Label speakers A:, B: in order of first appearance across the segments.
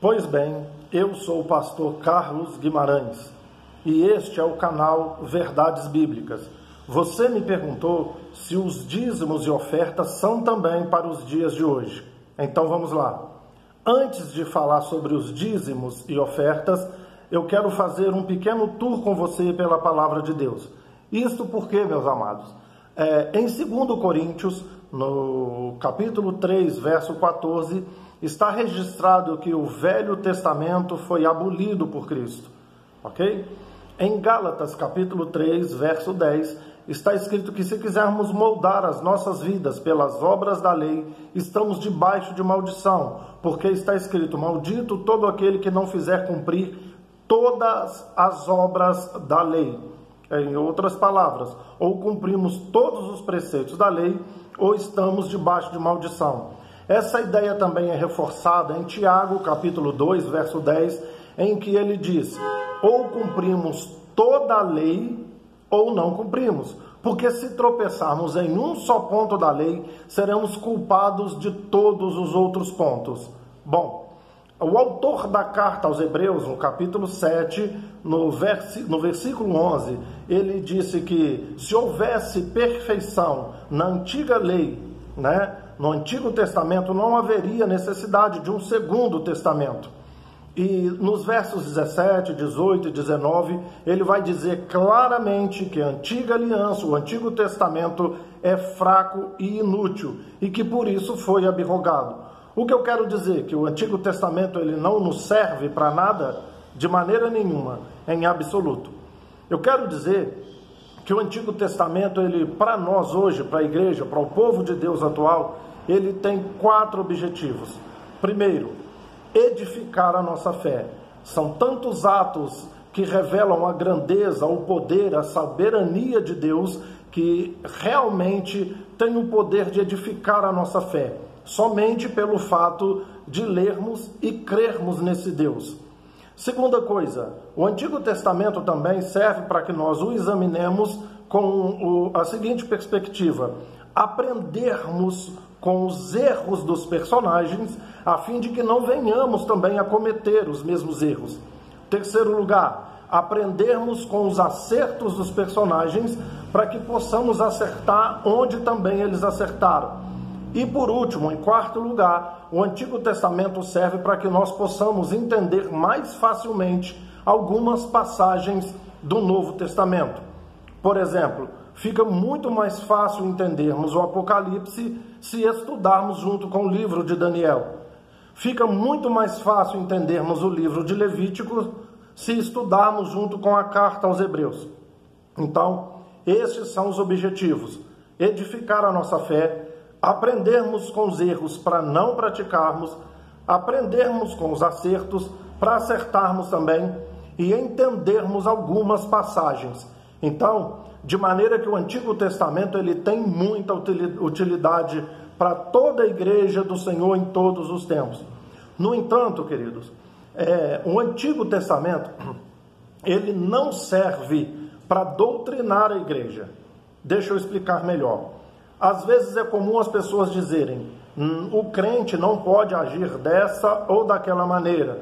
A: Pois bem, eu sou o pastor Carlos Guimarães e este é o canal Verdades Bíblicas. Você me perguntou se os dízimos e ofertas são também para os dias de hoje. Então vamos lá. Antes de falar sobre os dízimos e ofertas, eu quero fazer um pequeno tour com você pela palavra de Deus. Isto porque, meus amados, em 2 Coríntios, no capítulo 3, verso 14, está registrado que o Velho Testamento foi abolido por Cristo, ok? Em Gálatas, capítulo 3, verso 10, está escrito que se quisermos moldar as nossas vidas pelas obras da lei, estamos debaixo de maldição, porque está escrito, maldito todo aquele que não fizer cumprir todas as obras da lei. Em outras palavras, ou cumprimos todos os preceitos da lei, ou estamos debaixo de maldição. Essa ideia também é reforçada em Tiago, capítulo 2, verso 10, em que ele diz, ou cumprimos toda a lei, ou não cumprimos. Porque se tropeçarmos em um só ponto da lei, seremos culpados de todos os outros pontos. Bom, o autor da carta aos Hebreus, no capítulo 7, no versículo 11, ele disse que se houvesse perfeição na antiga lei, no Antigo Testamento, não haveria necessidade de um segundo testamento. E nos versos 17, 18 e 19, ele vai dizer claramente que a antiga aliança, o Antigo Testamento, é fraco e inútil, e que por isso foi abrogado. O que eu quero dizer? Que o Antigo Testamento ele não nos serve para nada, de maneira nenhuma, em absoluto. Eu quero dizer que o Antigo Testamento, ele, para nós hoje, para a igreja, para o povo de Deus atual, ele tem 4 objetivos. Primeiro, edificar a nossa fé. São tantos atos que revelam a grandeza, o poder, a soberania de Deus, que realmente tem o poder de edificar a nossa fé, somente pelo fato de lermos e crermos nesse Deus. Segunda coisa, o Antigo Testamento também serve para que nós o examinemos com a seguinte perspectiva: aprendermos com os erros dos personagens, a fim de que não venhamos também a cometer os mesmos erros. Terceiro lugar, aprendermos com os acertos dos personagens, para que possamos acertar onde também eles acertaram. E por último, em quarto lugar, o Antigo Testamento serve para que nós possamos entender mais facilmente algumas passagens do Novo Testamento. Por exemplo, fica muito mais fácil entendermos o Apocalipse se estudarmos junto com o livro de Daniel. Fica muito mais fácil entendermos o livro de Levítico se estudarmos junto com a carta aos Hebreus. Então, esses são os objetivos: edificar a nossa fé, aprendermos com os erros para não praticarmos, aprendermos com os acertos para acertarmos também e entendermos algumas passagens. Então, de maneira que o Antigo Testamento ele tem muita utilidade para toda a igreja do Senhor em todos os tempos. No entanto, queridos, o Antigo Testamento ele não serve para doutrinar a igreja. Deixa eu explicar melhor. Às vezes é comum as pessoas dizerem, o crente não pode agir dessa ou daquela maneira.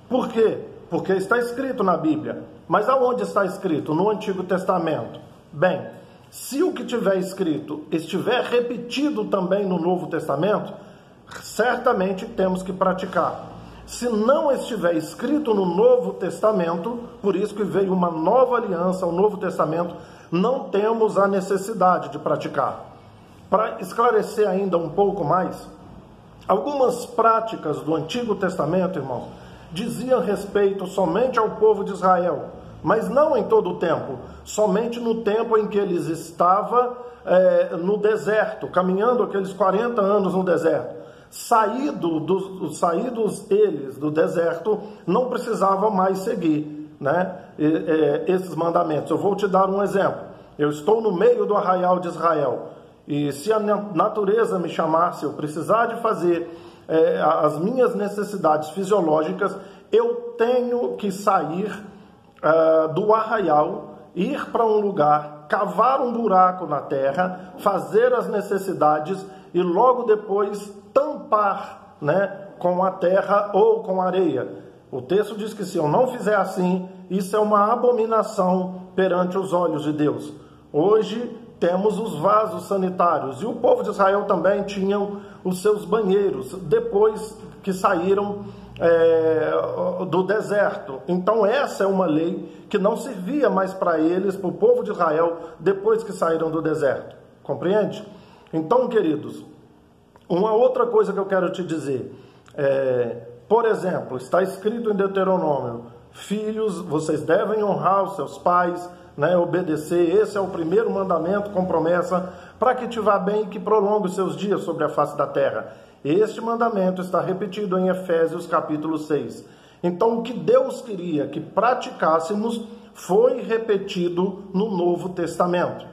A: Por quê? Porque está escrito na Bíblia. Mas aonde está escrito? No Antigo Testamento. Bem, se o que tiver escrito estiver repetido também no Novo Testamento, certamente temos que praticar. Se não estiver escrito no Novo Testamento, por isso que veio uma nova aliança, o Novo Testamento, não temos a necessidade de praticar. Para esclarecer ainda um pouco mais, algumas práticas do Antigo Testamento, irmãos, diziam respeito somente ao povo de Israel, mas não em todo o tempo, somente no tempo em que eles estavam no deserto, caminhando aqueles 40 anos no deserto. Saídos eles do deserto, não precisavam mais seguir esses mandamentos. Eu vou te dar um exemplo. Eu estou no meio do arraial de Israel, e se a natureza me chamar, se eu precisar de fazer as minhas necessidades fisiológicas, eu tenho que sair do arraial, ir para um lugar, cavar um buraco na terra, fazer as necessidades e logo depois tampar com a terra ou com a areia. O texto diz que se eu não fizer assim, isso é uma abominação perante os olhos de Deus. Hoje temos os vasos sanitários, e o povo de Israel também tinham os seus banheiros, depois que saíram do deserto. Então essa é uma lei que não servia mais para eles, para o povo de Israel, depois que saíram do deserto. Compreende? Então, queridos, uma outra coisa que eu quero te dizer, por exemplo, está escrito em Deuteronômio: filhos, vocês devem honrar os seus pais, obedecer. Esse é o primeiro mandamento com promessa, para que te vá bem e que prolongue os seus dias sobre a face da terra. Este mandamento está repetido em Efésios capítulo 6. Então, o que Deus queria que praticássemos foi repetido no Novo Testamento.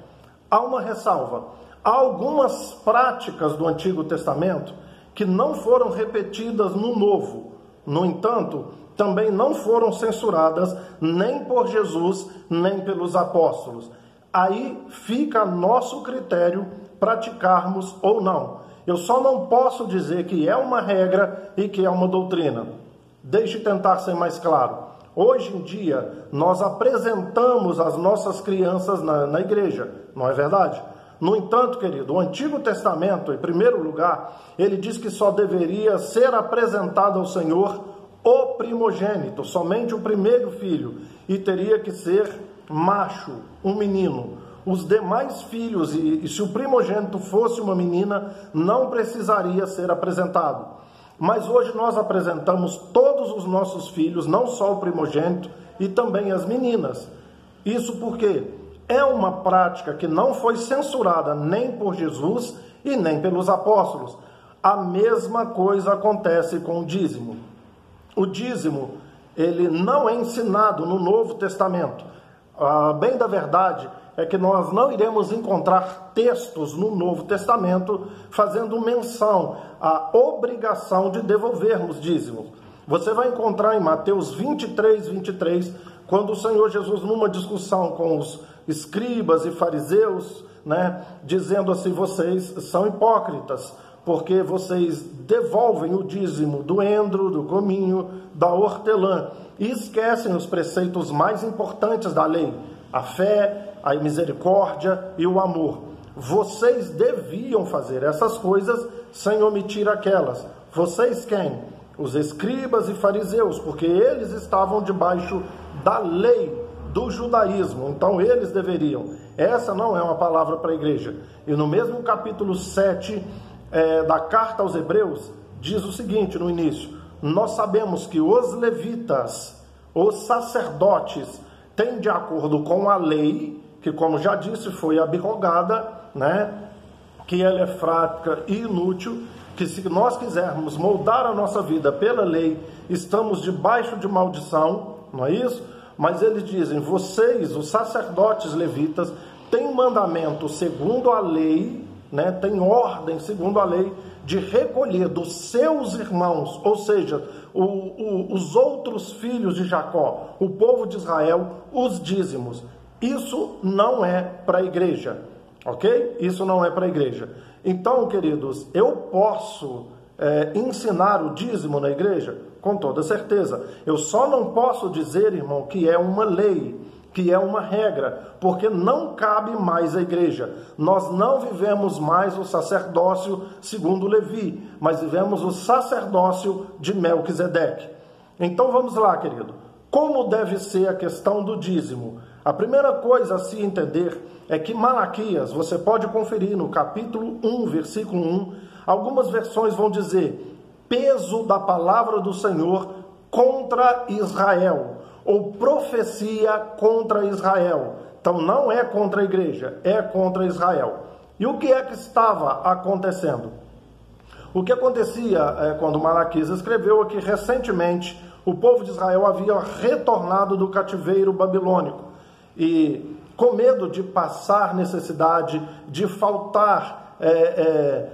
A: Há uma ressalva: há algumas práticas do Antigo Testamento que não foram repetidas no Novo. No entanto, também não foram censuradas nem por Jesus, nem pelos apóstolos. Aí fica a nosso critério praticarmos ou não. Eu só não posso dizer que é uma regra e que é uma doutrina. Deixe tentar ser mais claro. Hoje em dia, nós apresentamos as nossas crianças na igreja, não é verdade? No entanto, querido, o Antigo Testamento, em primeiro lugar, ele diz que só deveria ser apresentado ao Senhor o primogênito, somente o primeiro filho, e teria que ser macho, um menino. Os demais filhos, e se o primogênito fosse uma menina, não precisaria ser apresentado. Mas hoje nós apresentamos todos os nossos filhos, não só o primogênito, e também as meninas. Isso porque é uma prática que não foi censurada nem por Jesus e nem pelos apóstolos. A mesma coisa acontece com o dízimo. O dízimo, ele não é ensinado no Novo Testamento. Bem da verdade é que nós não iremos encontrar textos no Novo Testamento fazendo menção à obrigação de devolvermos dízimos. Você vai encontrar em Mateus 23, quando o Senhor Jesus, numa discussão com os escribas e fariseus, dizendo assim: vocês são hipócritas, porque vocês devolvem o dízimo do endro, do cominho, da hortelã, e esquecem os preceitos mais importantes da lei: a fé, a misericórdia e o amor. Vocês deviam fazer essas coisas sem omitir aquelas. Vocês quem? Os escribas e fariseus, porque eles estavam debaixo da lei do judaísmo, então eles deveriam. Essa não é uma palavra para a igreja. E no mesmo capítulo 7 da carta aos Hebreus, diz o seguinte no início: nós sabemos que os levitas, os sacerdotes, têm, de acordo com a lei, que, como já disse, foi abrogada, que ela é fraca e inútil, que se nós quisermos moldar a nossa vida pela lei, estamos debaixo de maldição, não é isso? Mas eles dizem: vocês, os sacerdotes levitas, têm mandamento segundo a lei, tem ordem segundo a lei de recolher dos seus irmãos, ou seja, os outros filhos de Jacó, o povo de Israel, os dízimos. Isso não é para a igreja, ok? Isso não é para a igreja. Então, queridos, eu posso ensinar o dízimo na igreja? Com toda certeza. Eu só não posso dizer, irmão, que é uma lei, que é uma regra, porque não cabe mais à igreja. Nós não vivemos mais o sacerdócio segundo Levi, mas vivemos o sacerdócio de Melquisedeque. Então vamos lá, querido. Como deve ser a questão do dízimo? A primeira coisa a se entender é que Malaquias, você pode conferir no capítulo 1, versículo 1, algumas versões vão dizer: peso da palavra do Senhor contra Israel, ou profecia contra Israel. Então não é contra a igreja, é contra Israel. E o que é que estava acontecendo? O que acontecia quando Malaquias escreveu é que recentemente o povo de Israel havia retornado do cativeiro babilônico, e com medo de passar necessidade, de faltar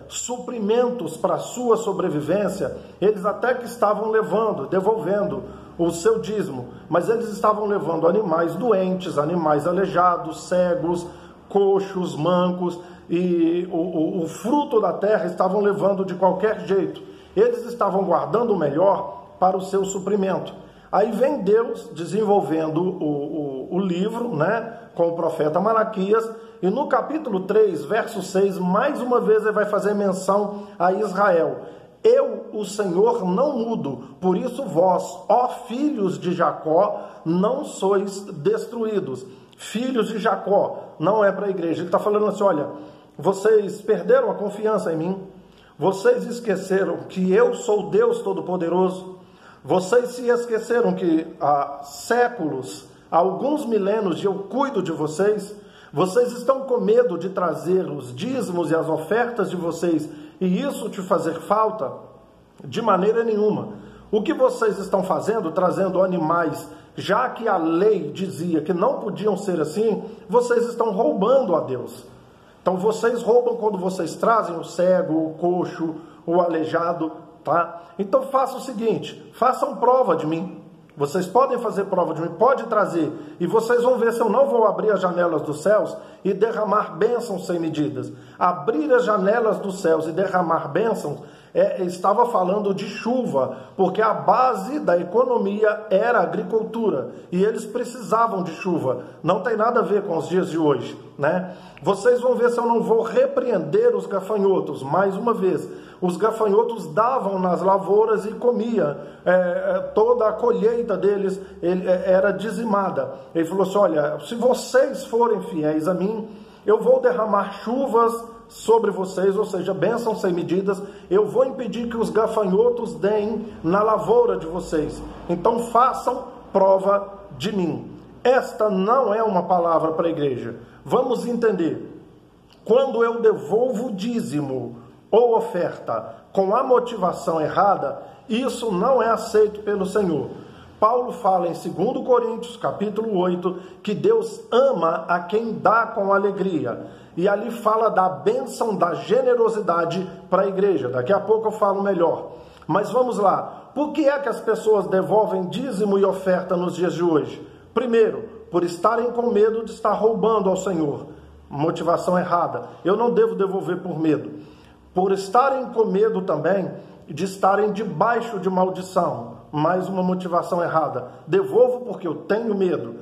A: suprimentos para a sua sobrevivência, eles até que estavam devolvendo o seu dízimo, mas eles estavam levando animais doentes, animais aleijados, cegos, coxos, mancos, e o fruto da terra estavam levando de qualquer jeito. Eles estavam guardando o melhor para o seu suprimento. Aí vem Deus desenvolvendo o livro, né, com o profeta Malaquias, e no capítulo 3, verso 6, mais uma vez ele vai fazer menção a Israel. Eu, o Senhor, não mudo, por isso vós, ó filhos de Jacó, não sois destruídos. Filhos de Jacó, não é para a igreja. Ele está falando assim, olha, vocês perderam a confiança em mim, vocês esqueceram que eu sou Deus Todo-Poderoso, vocês se esqueceram que há séculos, há alguns milênios eu cuido de vocês, vocês estão com medo de trazer os dízimos e as ofertas de vocês e isso te fazer falta? De maneira nenhuma. O que vocês estão fazendo, trazendo animais, já que a lei dizia que não podiam ser assim, vocês estão roubando a Deus. Então vocês roubam quando vocês trazem o cego, o coxo, o aleijado, tá? Então faça o seguinte, façam prova de mim. Vocês podem fazer prova de mim, pode trazer, e vocês vão ver se eu não vou abrir as janelas dos céus e derramar bênçãos sem medidas. Abrir as janelas dos céus e derramar bênçãos, estava falando de chuva, porque a base da economia era a agricultura, e eles precisavam de chuva. Não tem nada a ver com os dias de hoje, né? Vocês vão ver se eu não vou repreender os gafanhotos, mais uma vez. Os gafanhotos davam nas lavouras e comia, toda a colheita deles era dizimada. Ele falou assim, olha, se vocês forem fiéis a mim, eu vou derramar chuvas sobre vocês, ou seja, bênçãos sem medidas, eu vou impedir que os gafanhotos deem na lavoura de vocês. Então façam prova de mim. Esta não é uma palavra para a igreja. Vamos entender. Quando eu devolvo dízimo ou oferta com a motivação errada, isso não é aceito pelo Senhor. Paulo fala em 2 Coríntios, capítulo 8, que Deus ama a quem dá com alegria. E ali fala da bênção, da generosidade para a igreja. Daqui a pouco eu falo melhor. Mas vamos lá. Por que é que as pessoas devolvem dízimo e oferta nos dias de hoje? Primeiro, por estarem com medo de estar roubando ao Senhor. Motivação errada. Eu não devo devolver por medo. Por estarem com medo também de estarem debaixo de maldição. Mais uma motivação errada. Devolvo porque eu tenho medo.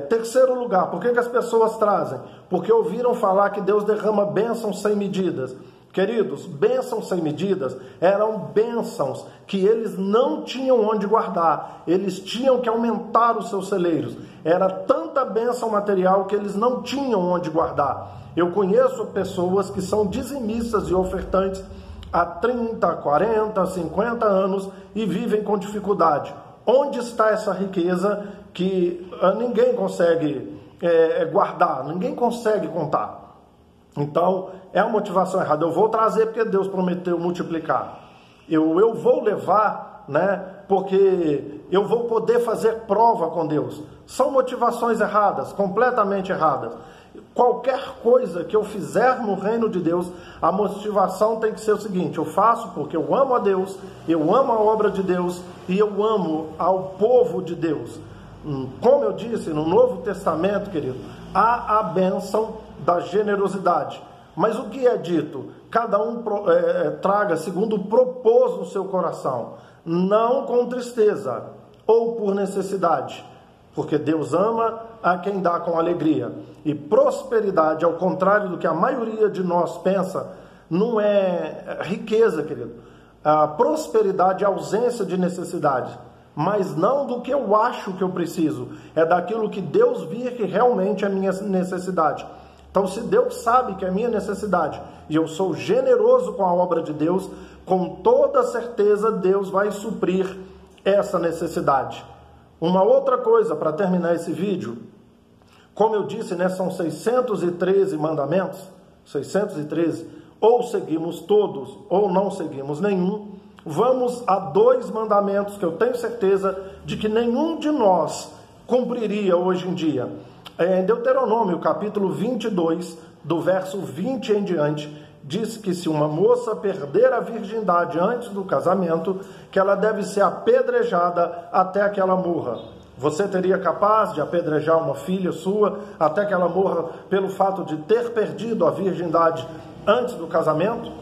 A: Terceiro lugar, por que as pessoas trazem? Porque ouviram falar que Deus derrama bênçãos sem medidas. Queridos, bênçãos sem medidas eram bênçãos que eles não tinham onde guardar. Eles tinham que aumentar os seus celeiros. Era tanta bênção material que eles não tinham onde guardar. Eu conheço pessoas que são dizimistas e ofertantes há 30, 40, 50 anos e vivem com dificuldade. Onde está essa riqueza que ninguém consegue guardar, ninguém consegue contar? Então, é a motivação errada. Eu vou trazer porque Deus prometeu multiplicar. Eu vou levar, né, porque eu vou poder fazer prova com Deus. São motivações erradas, completamente erradas. Qualquer coisa que eu fizer no reino de Deus, a motivação tem que ser o seguinte: eu faço porque eu amo a Deus, eu amo a obra de Deus e eu amo ao povo de Deus. Como eu disse, no Novo Testamento, querido, há a bênção da generosidade. Mas o que é dito? Cada um traga segundo propôs no seu coração, não com tristeza ou por necessidade, porque Deus ama a quem dá com alegria. E prosperidade, ao contrário do que a maioria de nós pensa, não é riqueza, querido. A prosperidade é ausência de necessidade, mas não do que eu acho que eu preciso, é daquilo que Deus via que realmente é minha necessidade. Então, se Deus sabe que é minha necessidade e eu sou generoso com a obra de Deus, com toda certeza Deus vai suprir essa necessidade. Uma outra coisa para terminar esse vídeo, como eu disse, né, são 613 mandamentos, 613, ou seguimos todos ou não seguimos nenhum. Vamos a 2 mandamentos que eu tenho certeza de que nenhum de nós cumpriria hoje em dia. Em Deuteronômio, capítulo 22, do verso 20 em diante, diz que se uma moça perder a virgindade antes do casamento, que ela deve ser apedrejada até que ela morra. Você teria capaz de apedrejar uma filha sua até que ela morra pelo fato de ter perdido a virgindade antes do casamento?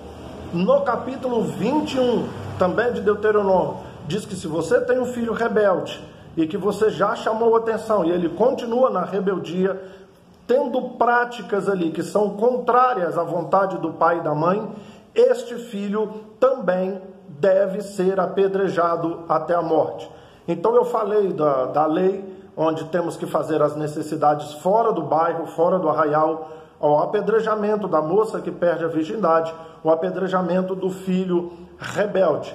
A: No capítulo 21, também de Deuteronômio, diz que se você tem um filho rebelde e que você já chamou atenção e ele continua na rebeldia, tendo práticas ali que são contrárias à vontade do pai e da mãe, este filho também deve ser apedrejado até a morte. Então eu falei da lei, onde temos que fazer as necessidades fora do bairro, fora do arraial, o apedrejamento da moça que perde a virgindade, o apedrejamento do filho rebelde.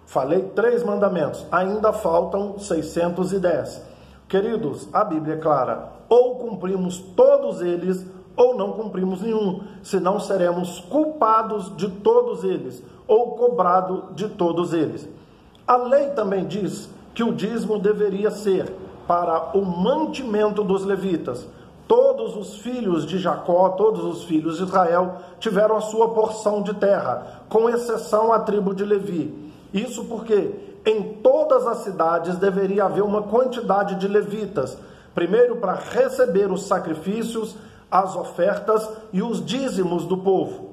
A: Falei 3 mandamentos, ainda faltam 610. Queridos, a Bíblia é clara, ou cumprimos todos eles, ou não cumprimos nenhum, senão seremos culpados de todos eles, ou cobrado de todos eles. A lei também diz que o dízimo deveria ser para o mantimento dos levitas. Todos os filhos de Jacó, todos os filhos de Israel tiveram a sua porção de terra, com exceção a tribo de Levi. Isso porque em todas as cidades deveria haver uma quantidade de levitas, primeiro para receber os sacrifícios, as ofertas e os dízimos do povo.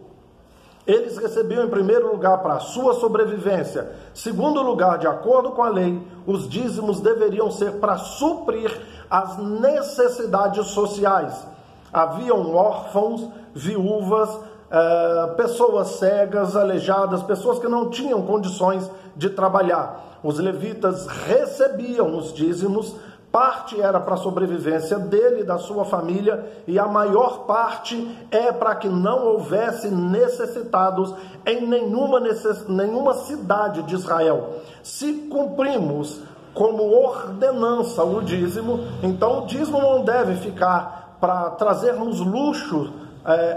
A: Eles recebiam em primeiro lugar para a sua sobrevivência. Segundo lugar, de acordo com a lei, os dízimos deveriam ser para suprir as necessidades sociais. Haviam órfãos, viúvas, pessoas cegas, aleijadas, pessoas que não tinham condições de trabalhar. Os levitas recebiam os dízimos, parte era para a sobrevivência dele e da sua família, e a maior parte é para que não houvesse necessitados em nenhuma cidade de Israel. Se cumprimos como ordenança o dízimo, então o dízimo não deve ficar para trazermos luxo,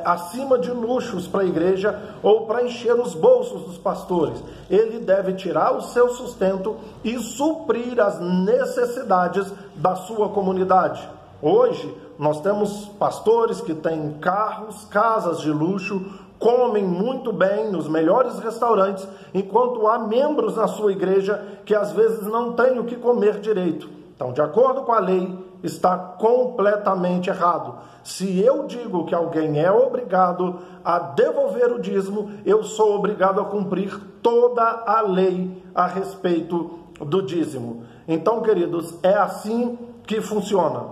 A: acima de luxos para a igreja ou para encher os bolsos dos pastores. Ele deve tirar o seu sustento e suprir as necessidades da sua comunidade. Hoje nós temos pastores que têm carros, casas de luxo, comem muito bem nos melhores restaurantes, enquanto há membros na sua igreja que às vezes não têm o que comer direito. Então, de acordo com a lei, está completamente errado. Se eu digo que alguém é obrigado a devolver o dízimo, eu sou obrigado a cumprir toda a lei a respeito do dízimo. Então, queridos, é assim que funciona,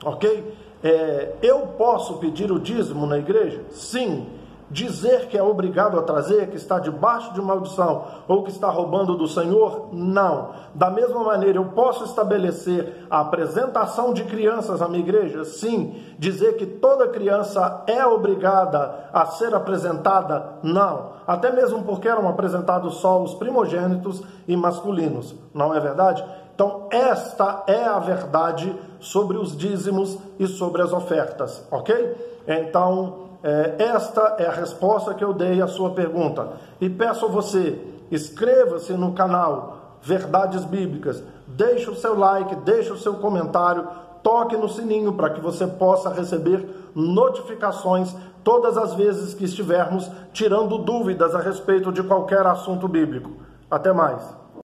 A: ok? Eu posso pedir o dízimo na igreja? Sim. Dizer que é obrigado a trazer, que está debaixo de maldição ou que está roubando do Senhor? Não. Da mesma maneira, eu posso estabelecer a apresentação de crianças na minha igreja? Sim. Dizer que toda criança é obrigada a ser apresentada? Não. Até mesmo porque eram apresentados só os primogênitos e masculinos. Não é verdade? Então, esta é a verdade sobre os dízimos e sobre as ofertas, ok? Então, esta é a resposta que eu dei à sua pergunta. E peço a você, inscreva-se no canal Verdades Bíblicas, deixe o seu like, deixe o seu comentário, toque no sininho para que você possa receber notificações todas as vezes que estivermos tirando dúvidas a respeito de qualquer assunto bíblico. Até mais!